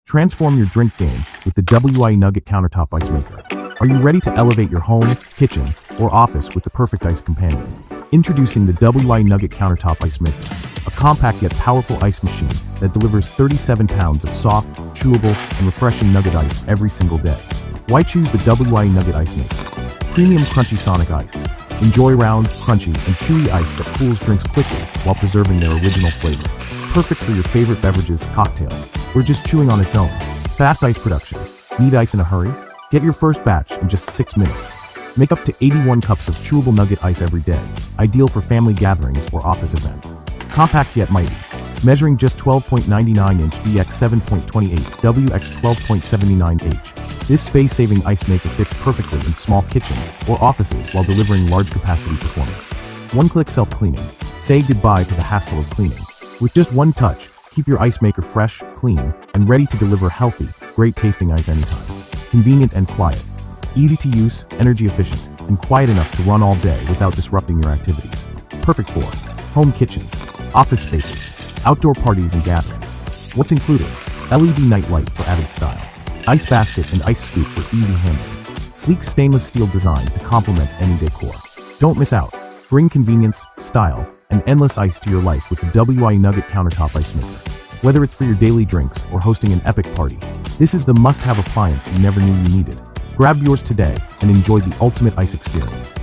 Transform your drink game with the WIE Nugget Countertop Ice Maker. Are you ready to elevate your home, kitchen, or office with the perfect ice companion? Introducing the WIE Nugget Countertop Ice Maker, a compact yet powerful ice machine that delivers 37 pounds of soft, chewable, and refreshing nugget ice every single day. Why choose the WIE Nugget Ice Maker? Premium crunchy sonic ice. Enjoy round, crunchy, and chewy ice that cools drinks quickly while preserving their original flavor. Perfect for your favorite beverages, cocktails, or just chewing on its own. Fast ice production. Need ice in a hurry? Get your first batch in just 6 minutes. Make up to 81 cups of chewable nugget ice every day, ideal for family gatherings or office events. Compact yet mighty. Measuring just 12.99 inch x 7.28 w x 12.79 h. This space-saving ice maker fits perfectly in small kitchens or offices while delivering large-capacity performance. One-click self-cleaning. Say goodbye to the hassle of cleaning. With just one touch, keep your ice maker fresh, clean, and ready to deliver healthy, great-tasting ice anytime. Convenient and quiet. Easy to use, energy efficient, and quiet enough to run all day without disrupting your activities. Perfect for home kitchens, office spaces, outdoor parties and gatherings. What's included? LED night light for added style. Ice basket and ice scoop for easy handling. Sleek stainless steel design to complement any decor. Don't miss out. Bring convenience, style, and endless ice to your life with the WIE Nugget Countertop Ice Maker. Whether it's for your daily drinks or hosting an epic party, this is the must-have appliance you never knew you needed. Grab yours today and enjoy the ultimate ice experience.